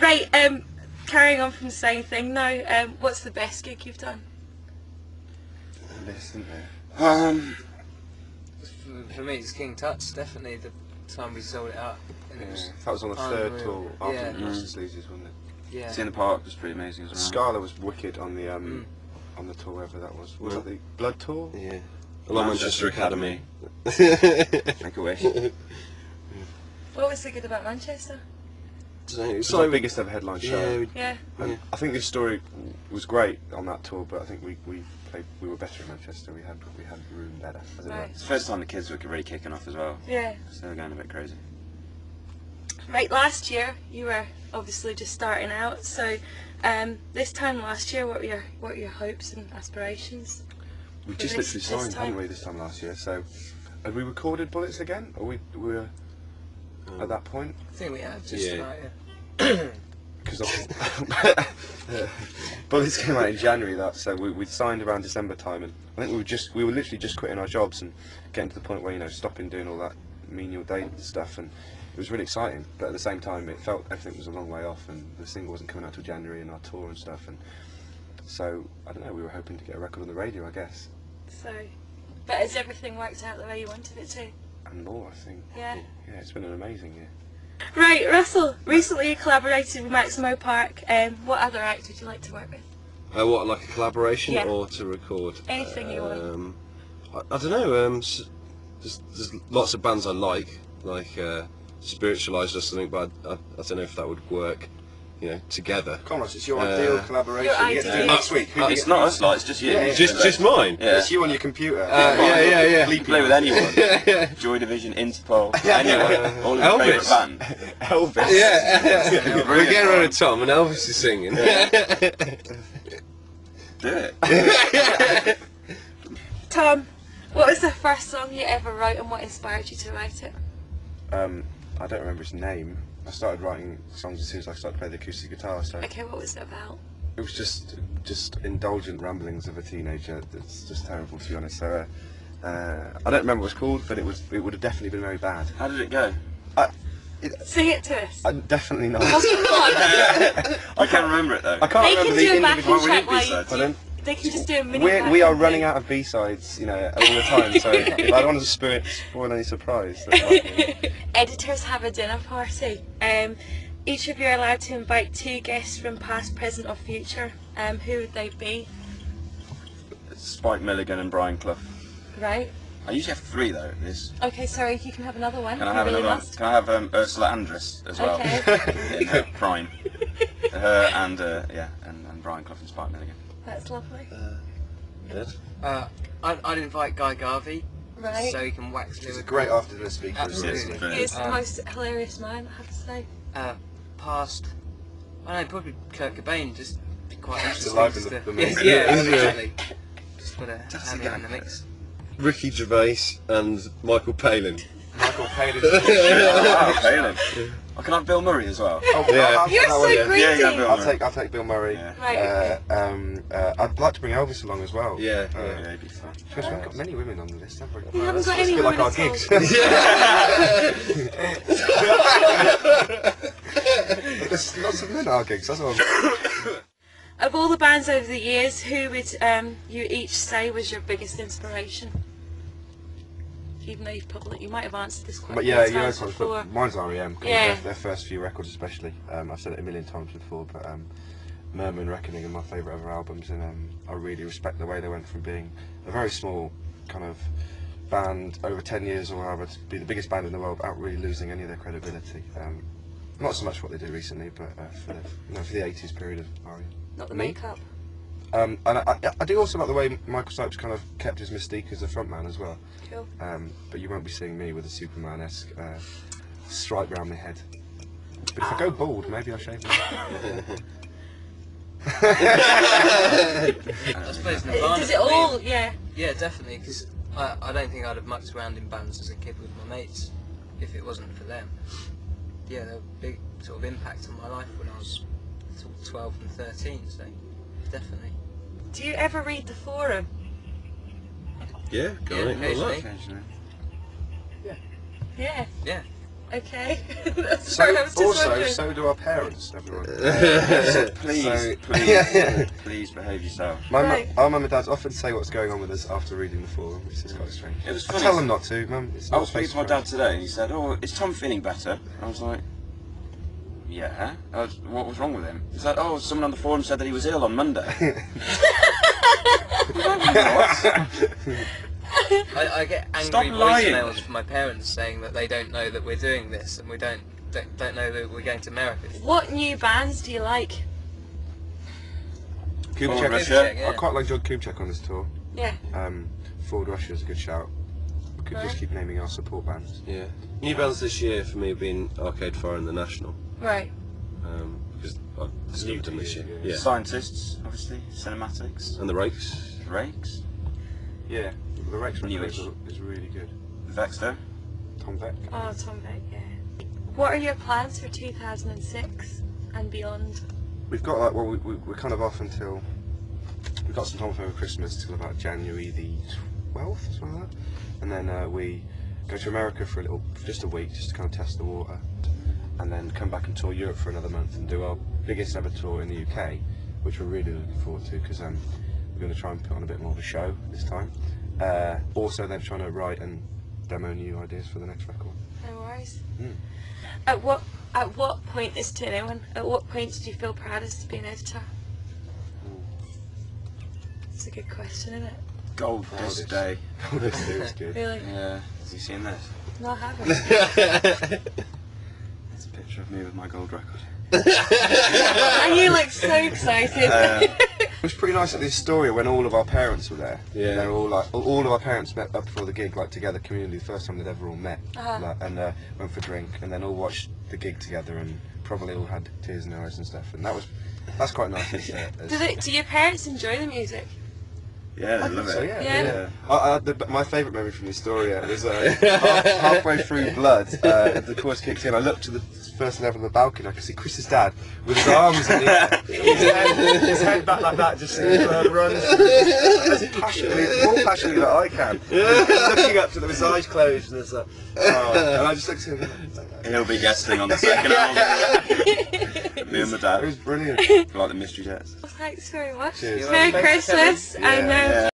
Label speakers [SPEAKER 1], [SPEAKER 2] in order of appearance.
[SPEAKER 1] Right, carrying on from the same thing now, what's the best gig you've done?
[SPEAKER 2] Listen there.
[SPEAKER 3] For me, it's King Tut's, definitely the time we sold it out. And it was
[SPEAKER 2] that was on the third
[SPEAKER 3] unreal.
[SPEAKER 2] tour after
[SPEAKER 3] Yeah.
[SPEAKER 2] the Monsters Legions, wasn't it?
[SPEAKER 3] Yeah.
[SPEAKER 4] Seeing the Park was pretty amazing as well.
[SPEAKER 2] Scala was wicked on the tour, wherever that was. Was that the Blood Tour?
[SPEAKER 5] Yeah. Along Manchester Academy.
[SPEAKER 4] Make a wish.
[SPEAKER 1] What was so good about Manchester?
[SPEAKER 2] It's our biggest ever headline show.
[SPEAKER 1] Yeah.
[SPEAKER 2] And I think this story was great on that tour, but I think we were better in Manchester. We had room better.
[SPEAKER 1] Right.
[SPEAKER 4] It's the first time the kids were really kicking off as well.
[SPEAKER 1] Yeah.
[SPEAKER 4] So they were going a bit crazy.
[SPEAKER 1] Right, last year you were obviously just starting out, so this time last year, what were your hopes and aspirations?
[SPEAKER 2] We just literally signed, hadn't we, this time last year? So, had we recorded Bullets again, or we were at that point?
[SPEAKER 3] I think we had just about,
[SPEAKER 2] Because Bullets came out in January, so we'd signed around December time, and I think we were literally just quitting our jobs and getting to the point where stopping doing all that menial day stuff, and it was really exciting. But at the same time, it felt everything was a long way off, and the single wasn't coming out till January, and our tour and stuff, and so I don't know. We were hoping to get a record on the radio, I guess.
[SPEAKER 1] So, but has everything worked out the way you wanted it to?
[SPEAKER 2] And more, I think.
[SPEAKER 1] Yeah.
[SPEAKER 2] Yeah, it's been an amazing year.
[SPEAKER 1] Right, Russell, recently you collaborated with Maximo Park. What other act would you like to work with?
[SPEAKER 5] What, like a collaboration
[SPEAKER 1] Yeah.
[SPEAKER 5] or to record?
[SPEAKER 1] Anything you want.
[SPEAKER 5] I don't know. There's lots of bands I like Spiritualized or something, but I don't know if that would work, together.
[SPEAKER 2] Conrad, it's your ideal collaboration.
[SPEAKER 1] Your
[SPEAKER 2] You get to do
[SPEAKER 1] ideal.
[SPEAKER 2] it next week. Who do you
[SPEAKER 4] It's
[SPEAKER 2] get
[SPEAKER 4] not
[SPEAKER 2] to
[SPEAKER 4] us, it's just you.
[SPEAKER 2] Yeah,
[SPEAKER 5] Just mine.
[SPEAKER 4] Yeah.
[SPEAKER 2] It's you on your computer.
[SPEAKER 5] Yeah.
[SPEAKER 4] You play with anyone. Joy Division, Interpol, anyone. All your favourite
[SPEAKER 5] Elvis.
[SPEAKER 4] band.
[SPEAKER 2] Elvis.
[SPEAKER 5] Yeah. We're getting rid of Tom and Elvis is singing.
[SPEAKER 4] Do it.
[SPEAKER 1] Tom, what was the first song you ever wrote and what inspired you to write it?
[SPEAKER 2] I don't remember his name. I started writing songs as soon as I started to play the acoustic guitar, so
[SPEAKER 1] Okay, what was it about?
[SPEAKER 2] it was just indulgent ramblings of a teenager. That's just terrible, to be honest. So I don't remember what it's called, but it would have definitely been very bad.
[SPEAKER 4] How did it go?
[SPEAKER 1] Sing it to us.
[SPEAKER 2] Definitely not.
[SPEAKER 1] Oh, come on.
[SPEAKER 4] I can't remember it though.
[SPEAKER 2] I can't
[SPEAKER 1] They can
[SPEAKER 2] remember
[SPEAKER 1] do
[SPEAKER 2] the
[SPEAKER 1] a backing
[SPEAKER 2] individual.
[SPEAKER 1] track while you
[SPEAKER 4] B-sides.
[SPEAKER 1] do. They can just do a mini
[SPEAKER 2] We
[SPEAKER 1] backing
[SPEAKER 2] are
[SPEAKER 1] thing.
[SPEAKER 2] running out of B-sides, all the time. So if I don't want to spoil any surprise. That's like,
[SPEAKER 1] Editors have a dinner party. Each of you are allowed to invite 2 guests from past, present or future. Who would they be?
[SPEAKER 4] Spike Milligan and Brian Clough.
[SPEAKER 1] Right.
[SPEAKER 4] I usually have 3 though.
[SPEAKER 1] Okay, sorry, you can have another one.
[SPEAKER 4] Can I
[SPEAKER 1] You
[SPEAKER 4] have
[SPEAKER 1] really
[SPEAKER 4] another one?
[SPEAKER 1] must.
[SPEAKER 4] Can I have Ursula Andress as well?
[SPEAKER 1] Okay.
[SPEAKER 4] In her prime. Her and and Brian Clough and Spike Milligan.
[SPEAKER 1] That's lovely.
[SPEAKER 5] Good.
[SPEAKER 3] I'd invite Guy Garvey,
[SPEAKER 1] Right.
[SPEAKER 3] so he can wax
[SPEAKER 2] He's a
[SPEAKER 3] lyrics.
[SPEAKER 2] great after-dinner speaker.
[SPEAKER 3] Absolutely.
[SPEAKER 4] Brilliant.
[SPEAKER 1] He's the most hilarious man, I have to say.
[SPEAKER 3] Past, I don't know, probably Kurt Cobain, just be quite interesting.
[SPEAKER 2] liven
[SPEAKER 3] just
[SPEAKER 2] the
[SPEAKER 3] to-
[SPEAKER 2] mix.
[SPEAKER 3] Yeah,
[SPEAKER 5] Yeah.
[SPEAKER 3] exactly. Just put a hand in the mix.
[SPEAKER 5] Ricky Gervais and Michael Palin.
[SPEAKER 2] Michael Palin.
[SPEAKER 4] Wow, Palin. I can have Bill Murray as well.
[SPEAKER 5] Yeah.
[SPEAKER 1] You're so greedy.
[SPEAKER 4] Yeah, yeah, Bill Murray.
[SPEAKER 2] I'll take Bill Murray.
[SPEAKER 4] Yeah.
[SPEAKER 1] Right.
[SPEAKER 2] I'd like to bring Elvis along as well.
[SPEAKER 5] Yeah.
[SPEAKER 4] Yeah, it'd be fun.
[SPEAKER 2] Because we've got many women on the list, haven't we?
[SPEAKER 1] We haven't got
[SPEAKER 2] It's a
[SPEAKER 1] any
[SPEAKER 2] bit like
[SPEAKER 1] women
[SPEAKER 2] our
[SPEAKER 1] at all.
[SPEAKER 2] gigs. There's lots of men at our gigs, that's all.
[SPEAKER 1] Of all the bands over the years, who would you each say was your biggest inspiration? Even though you might have answered this question.
[SPEAKER 2] But yeah,
[SPEAKER 1] before.
[SPEAKER 2] mine's R.E.M. 'cause
[SPEAKER 1] Yeah.
[SPEAKER 2] Their first few records especially. I've said it a million times before, but Murmur and Reckoning are my favourite ever albums, and I really respect the way they went from being a very small kind of band over 10 years or whatever to be the biggest band in the world without really losing any of their credibility. Not so much what they did recently, but for the 80s period of R.E.M.
[SPEAKER 1] Not the
[SPEAKER 2] Me?
[SPEAKER 1] makeup.
[SPEAKER 2] And I do also like the way Michael Stipe's kind of kept his mystique as a frontman as well.
[SPEAKER 1] Cool.
[SPEAKER 2] But you won't be seeing me with a Superman-esque stripe round my head. But if I go bald, maybe I'll shave it.
[SPEAKER 3] I suppose Nirvana
[SPEAKER 1] Does it
[SPEAKER 3] for me-
[SPEAKER 1] all? Yeah.
[SPEAKER 3] Yeah, definitely, because I don't think I'd have mucked around in bands as a kid with my mates if it wasn't for them. Yeah, they were a big sort of impact on my life when I was sort of 12 and 13, so definitely.
[SPEAKER 1] Do you ever read the forum?
[SPEAKER 5] Yeah, go
[SPEAKER 3] Yeah,
[SPEAKER 5] on it. Have a look.
[SPEAKER 3] occasionally.
[SPEAKER 1] Yeah.
[SPEAKER 3] Yeah.
[SPEAKER 1] Okay.
[SPEAKER 2] So,
[SPEAKER 1] Sorry, I was just
[SPEAKER 2] also,
[SPEAKER 1] wondering.
[SPEAKER 2] so do our parents, everyone.
[SPEAKER 4] Please,
[SPEAKER 2] So-
[SPEAKER 4] please behave yourself.
[SPEAKER 1] Right.
[SPEAKER 2] Our mum and dad often say what's going on with us after reading the forum, which is quite strange.
[SPEAKER 4] It was
[SPEAKER 2] I
[SPEAKER 4] funny.
[SPEAKER 2] tell them not to, Mum. It's
[SPEAKER 4] I
[SPEAKER 2] not
[SPEAKER 4] was
[SPEAKER 2] a
[SPEAKER 4] speaking
[SPEAKER 2] place
[SPEAKER 4] to my
[SPEAKER 2] for
[SPEAKER 4] dad
[SPEAKER 2] us.
[SPEAKER 4] today, and he said, "Oh, is Tom feeling better?" I was like, "Yeah." What was wrong with him? He said, "Oh, someone on the forum said that he was ill on Monday."
[SPEAKER 3] I get
[SPEAKER 4] Stop
[SPEAKER 3] angry
[SPEAKER 4] lying.
[SPEAKER 3] voicemails from my parents saying that they don't know that we're doing this and we don't know that we're going to America.
[SPEAKER 1] What new bands do you like?
[SPEAKER 2] Kubchak,
[SPEAKER 4] Forward Russia.
[SPEAKER 3] Yeah.
[SPEAKER 2] I quite like John Kubchak on this tour.
[SPEAKER 1] Yeah.
[SPEAKER 2] Forward Russia is a good shout. We could just
[SPEAKER 1] Right.
[SPEAKER 2] keep naming our support bands.
[SPEAKER 5] Yeah. New bands this year for me have been Arcade Fire and The National.
[SPEAKER 1] Right.
[SPEAKER 5] Because I've discovered them this year.
[SPEAKER 2] Yeah.
[SPEAKER 5] Yeah.
[SPEAKER 4] Scientists, obviously, cinematics,
[SPEAKER 5] And The Rakes.
[SPEAKER 4] Rakes,
[SPEAKER 2] Yeah, the Rex record
[SPEAKER 4] Newish.
[SPEAKER 2] is really good.
[SPEAKER 4] Vexter.
[SPEAKER 2] Tom Beck.
[SPEAKER 1] Oh, Tom Beck, yeah. What are your plans for 2006 and beyond?
[SPEAKER 2] We've got like, well, we're kind of off until, we've got some time off over Christmas till about January the 12th, something like that. And then we go to America for just a week, just to kind of test the water. And then come back and tour Europe for another month and do our biggest ever tour in the UK, which we're really looking forward to because we're going to try and put on a bit more of a show this time. Also then trying to write and demo new ideas for the next record.
[SPEAKER 1] No worries.
[SPEAKER 2] Mm.
[SPEAKER 1] At what point is to anyone? At what point do you feel proudest to be an editor? It's a good question, isn't it?
[SPEAKER 4] Gold
[SPEAKER 2] Proudest.
[SPEAKER 4] Disc Day.
[SPEAKER 2] This is good.
[SPEAKER 1] Really?
[SPEAKER 4] Yeah. Have you seen this?
[SPEAKER 1] No, I haven't.
[SPEAKER 4] It's a picture of me with my gold record.
[SPEAKER 1] And you look so excited.
[SPEAKER 2] It was pretty nice at the Astoria when all of our parents were there.
[SPEAKER 5] Yeah.
[SPEAKER 2] They were all like, all of our parents met up before the gig, like together, community, the first time they'd ever all met,
[SPEAKER 1] Uh-huh.
[SPEAKER 2] and went for a drink, and then all watched the gig together, and probably all had tears in their eyes and stuff, and that's quite nice.
[SPEAKER 1] Do your parents enjoy the music?
[SPEAKER 4] Yeah, I love
[SPEAKER 2] So,
[SPEAKER 4] it.
[SPEAKER 1] Yeah.
[SPEAKER 2] My favourite memory from the Astoria was halfway through Blood, the chorus kicked in, I looked to the first level of the balcony, I could see Chris's dad with his arms in his head back like that, just seeing Blood run as passionately, more passionately than I can. Looking up to them, his eyes closed, and there's and I just looked at him.
[SPEAKER 4] He'll be guesting on the second album. Me and my
[SPEAKER 2] It
[SPEAKER 4] dad.
[SPEAKER 2] was brilliant.
[SPEAKER 4] Like the Mystery Jets.
[SPEAKER 1] Well, thanks very much.
[SPEAKER 2] Cheers.
[SPEAKER 1] Merry
[SPEAKER 3] Thanks for
[SPEAKER 1] Christmas.
[SPEAKER 2] coming.
[SPEAKER 1] And
[SPEAKER 2] Yeah.